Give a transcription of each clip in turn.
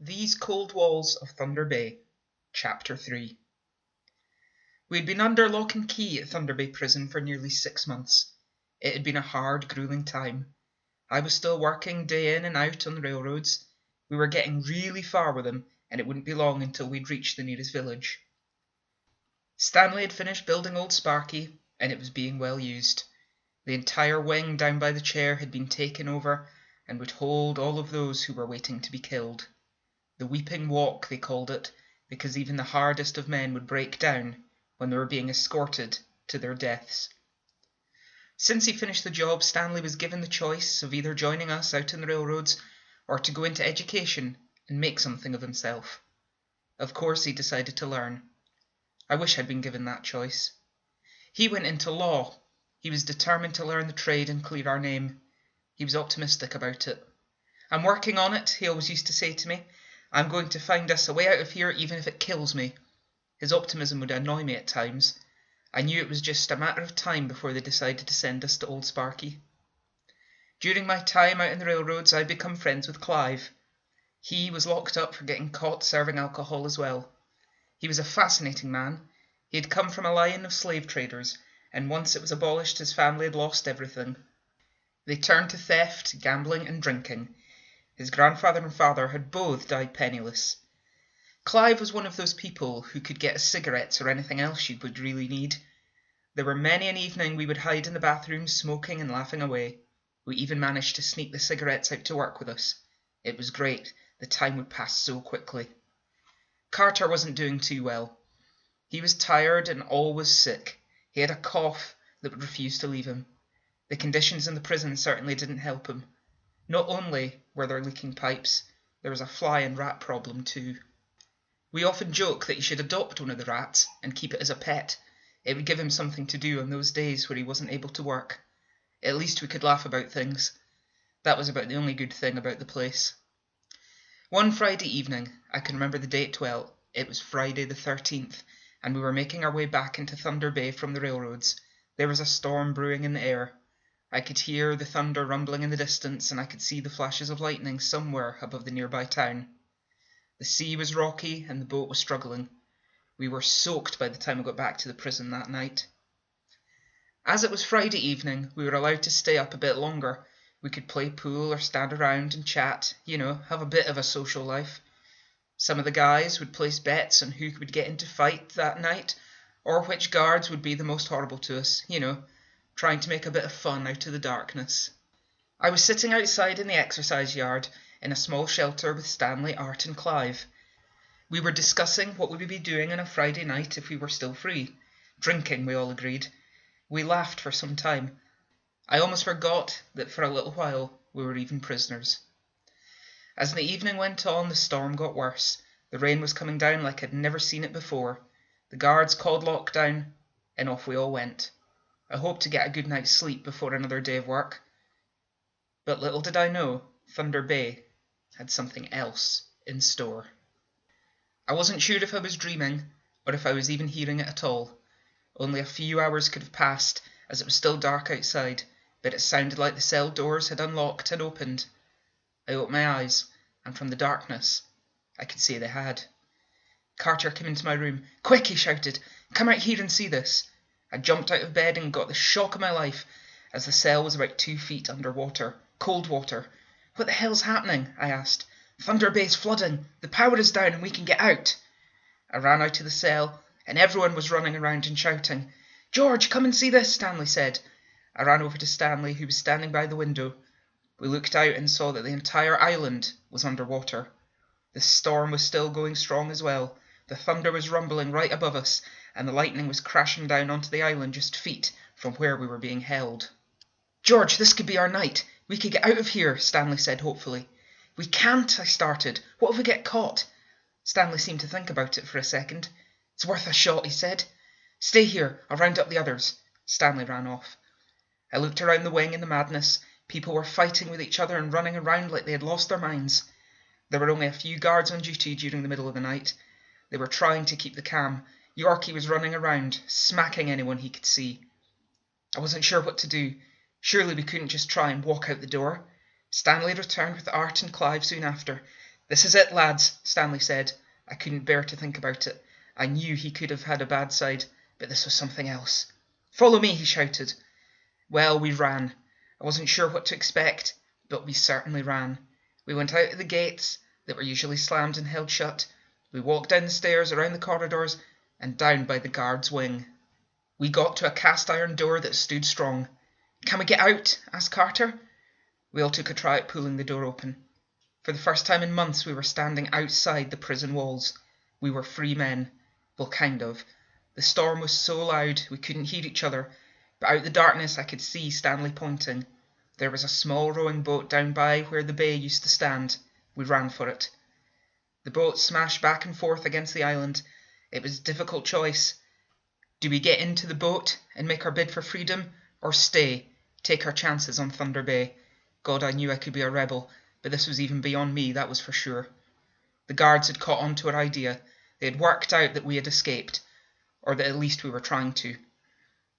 These Cold Walls of Thunder Bay, Chapter 3. We had been under lock and key at Thunder Bay Prison for nearly 6 months. It had been a hard, gruelling time. I was still working day in and out on the railroads. We were getting really far with them, and it wouldn't be long until we'd reach the nearest village. Stanley had finished building Old Sparky, and it was being well used. The entire wing down by the chair had been taken over, and would hold all of those who were waiting to be killed. The Weeping Walk, they called it, because even the hardest of men would break down when they were being escorted to their deaths. Since he finished the job, Stanley was given the choice of either joining us out in the railroads or to go into education and make something of himself. Of course, he decided to learn. I wish I'd been given that choice. He went into law. He was determined to learn the trade and clear our name. He was optimistic about it. "I'm working on it," he always used to say to me. "I'm going to find us a way out of here even if it kills me." His optimism would annoy me at times. I knew it was just a matter of time before they decided to send us to Old Sparky. During my time out in the railroads, I'd become friends with Clive. He was locked up for getting caught serving alcohol as well. He was a fascinating man. He had come from a line of slave traders, and once it was abolished, his family had lost everything. They turned to theft, gambling, and drinking. His grandfather and father had both died penniless. Clive was one of those people who could get us cigarettes or anything else you would really need. There were many an evening we would hide in the bathroom, smoking and laughing away. We even managed to sneak the cigarettes out to work with us. It was great. The time would pass so quickly. Carter wasn't doing too well. He was tired and always sick. He had a cough that would refuse to leave him. The conditions in the prison certainly didn't help him. Not only were there leaking pipes, there was a fly and rat problem too. We often joke that he should adopt one of the rats and keep it as a pet. It would give him something to do on those days where he wasn't able to work. At least we could laugh about things. That was about the only good thing about the place. One Friday evening, I can remember the date well, it was Friday the 13th, and we were making our way back into Thunder Bay from the railroads. There was a storm brewing in the air. I could hear the thunder rumbling in the distance, and I could see the flashes of lightning somewhere above the nearby town. The sea was rocky, and the boat was struggling. We were soaked by the time we got back to the prison that night. As it was Friday evening, we were allowed to stay up a bit longer. We could play pool or stand around and chat, have a bit of a social life. Some of the guys would place bets on who would get into fight that night, or which guards would be the most horrible to us, trying to make a bit of fun out of the darkness. I was sitting outside in the exercise yard in a small shelter with Stanley, Art and Clive. We were discussing what we would be doing on a Friday night if we were still free. Drinking, we all agreed. We laughed for some time. I almost forgot that for a little while we were even prisoners. As the evening went on, the storm got worse. The rain was coming down like I'd never seen it before. The guards called lockdown, and off we all went. I hoped to get a good night's sleep before another day of work. But little did I know, Thunder Bay had something else in store. I wasn't sure if I was dreaming, or if I was even hearing it at all. Only a few hours could have passed, as it was still dark outside, but it sounded like the cell doors had unlocked and opened. I opened my eyes, and from the darkness, I could see they had. Carter came into my room. "Quick," he shouted. "Come out here and see this." I jumped out of bed and got the shock of my life, as the cell was about 2 feet under water. Cold water. "What the hell's happening?" I asked. "Thunder Bay's flooding. The power is down and we can get out." I ran out of the cell, and everyone was running around and shouting. "George, come and see this," Stanley said. I ran over to Stanley, who was standing by the window. We looked out and saw that the entire island was under water. The storm was still going strong as well. The thunder was rumbling right above us, and the lightning was crashing down onto the island just feet from where we were being held. "George, this could be our night. We could get out of here," Stanley said hopefully. "We can't," I started. "What if we get caught?" Stanley seemed to think about it for a second. "It's worth a shot," he said. "Stay here. I'll round up the others." Stanley ran off. I looked around the wing in the madness. People were fighting with each other and running around like they had lost their minds. There were only a few guards on duty during the middle of the night. They were trying to keep the calm. Yorkie was running around, smacking anyone he could see. I wasn't sure what to do. Surely we couldn't just try and walk out the door. Stanley returned with Art and Clive soon after. "This is it, lads," Stanley said. I couldn't bear to think about it. I knew he could have had a bad side, but this was something else. "Follow me," he shouted. Well, we ran. I wasn't sure what to expect, but we certainly ran. We went out of the gates that were usually slammed and held shut. We walked down the stairs, around the corridors, and down by the guard's wing. We got to a cast-iron door that stood strong. "Can we get out?" asked Carter. We all took a try at pulling the door open. For the first time in months we were standing outside the prison walls. We were free men. Well, kind of. The storm was so loud we couldn't hear each other, but out the darkness I could see Stanley pointing. There was a small rowing boat down by where the bay used to stand. We ran for it. The boat smashed back and forth against the island. It was a difficult choice. Do we get into the boat and make our bid for freedom, or stay, take our chances on Thunder Bay? God, I knew I could be a rebel, but this was even beyond me, that was for sure. The guards had caught on to our idea. They had worked out that we had escaped, or that at least we were trying to.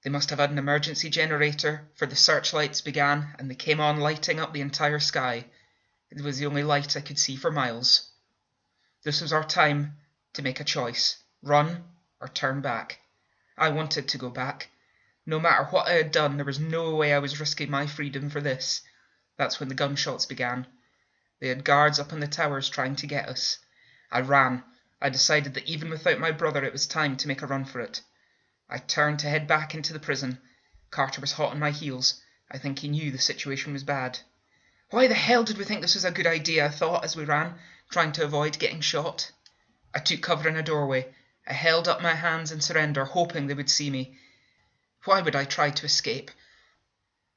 They must have had an emergency generator, for the searchlights began, and they came on, lighting up the entire sky. It was the only light I could see for miles. This was our time to make a choice, run or turn back. I wanted to go back. No matter what I had done, there was no way I was risking my freedom for this. That's when the gunshots began. They had guards up in the towers trying to get us. I ran. I decided that even without my brother it was time to make a run for it. I turned to head back into the prison. Carter was hot on my heels. I think he knew the situation was bad. Why the hell did we think this was a good idea, I thought as we ran, trying to avoid getting shot. I took cover in a doorway. I held up my hands in surrender, hoping they would see me. Why would I try to escape?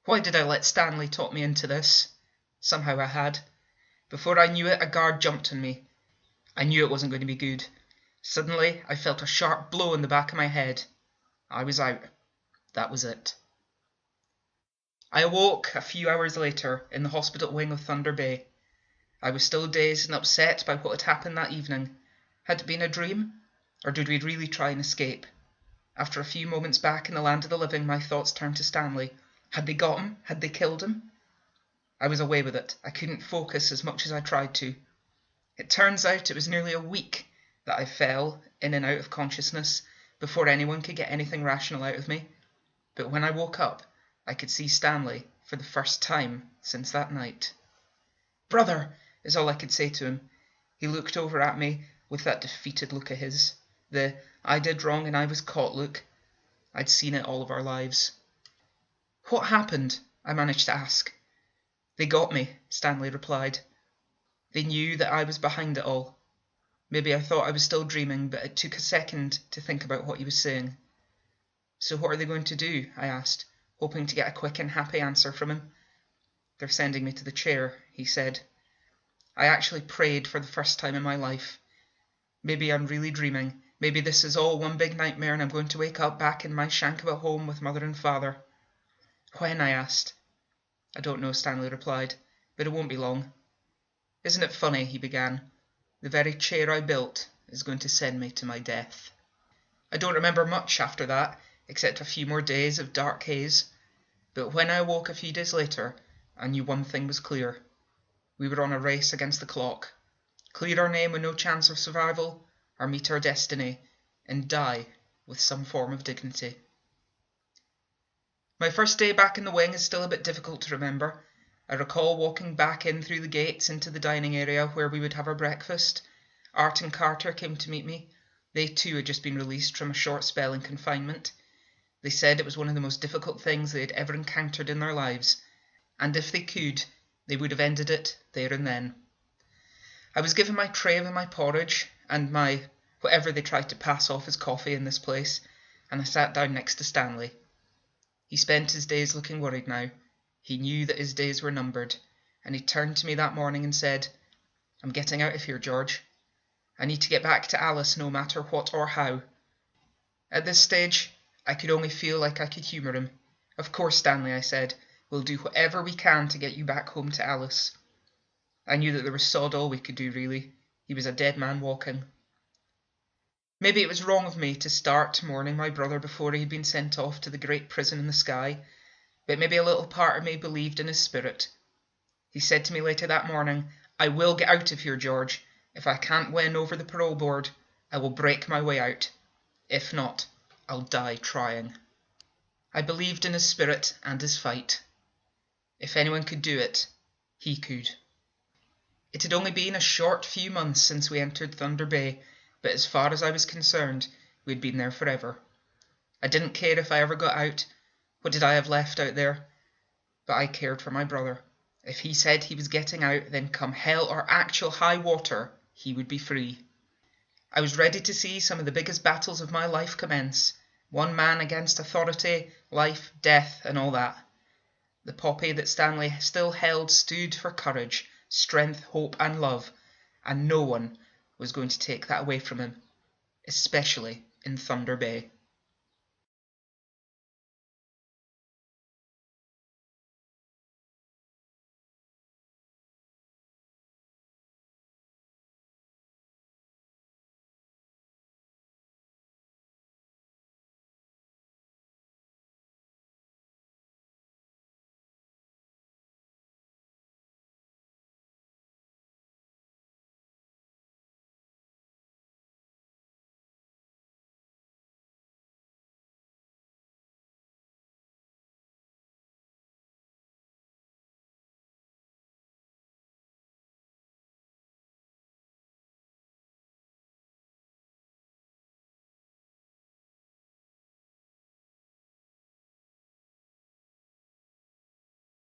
Why did I let Stanley talk me into this? Somehow I had. Before I knew it, a guard jumped on me. I knew it wasn't going to be good. Suddenly, I felt a sharp blow in the back of my head. I was out. That was it. I awoke a few hours later in the hospital wing of Thunder Bay. I was still dazed and upset by what had happened that evening. Had it been a dream? Or did we really try and escape? After a few moments back in the land of the living, my thoughts turned to Stanley. Had they got him? Had they killed him? I was away with it. I couldn't focus as much as I tried to. It turns out it was nearly a week that I fell in and out of consciousness before anyone could get anything rational out of me. But when I woke up, I could see Stanley for the first time since that night. "Brother," is all I could say to him. He looked over at me with that defeated look of his. The "I did wrong and I was caught" look. I'd seen it all of our lives. "What happened?" I managed to ask. "They got me," Stanley replied. "They knew that I was behind it all." Maybe I thought I was still dreaming, but it took a second to think about what he was saying. "So what are they going to do?" I asked, hoping to get a quick and happy answer from him. "They're sending me to the chair," he said. I actually prayed for the first time in my life. Maybe I'm really dreaming. Maybe this is all one big nightmare and I'm going to wake up back in my shank of a home with mother and father. "When?" I asked. "I don't know," Stanley replied, "but it won't be long." "Isn't it funny," he began, "the very chair I built is going to send me to my death." I don't remember much after that, except a few more days of dark haze. But when I awoke a few days later, I knew one thing was clear. We were on a race against the clock. Clear our name with no chance of survival, or meet our destiny, and die with some form of dignity. My first day back in the wing is still a bit difficult to remember. I recall walking back in through the gates into the dining area where we would have our breakfast. Art and Carter came to meet me. They too had just been released from a short spell in confinement. They said it was one of the most difficult things they had ever encountered in their lives, and if they could, they would have ended it there and then. I was given my tray with my porridge and my whatever they tried to pass off as coffee in this place, and I sat down next to Stanley. He spent his days looking worried now. He knew that his days were numbered, and he turned to me that morning and said, "I'm getting out of here, George. I need to get back to Alice no matter what or how." At this stage, I could only feel like I could humour him. "Of course, Stanley," I said, "we'll do whatever we can to get you back home to Alice." I knew that there was sod all we could do, really. He was a dead man walking. Maybe it was wrong of me to start mourning my brother before he had been sent off to the great prison in the sky, but maybe a little part of me believed in his spirit. He said to me later that morning, I will get out of here, George. If I can't win over the parole board, I will break my way out. If not, I'll die trying. I believed in his spirit and his fight. If anyone could do it, he could. It had only been a short few months since we entered Thunder Bay, but as far as I was concerned, we had been there forever. I didn't care if I ever got out. What did I have left out there? But I cared for my brother. If he said he was getting out, then come hell or actual high water, he would be free. I was ready to see some of the biggest battles of my life commence. One man against authority, life, death, and all that. The poppy that Stanley still held stood for courage, strength, hope, and love, and no one was going to take that away from him, especially in Thunder Bay.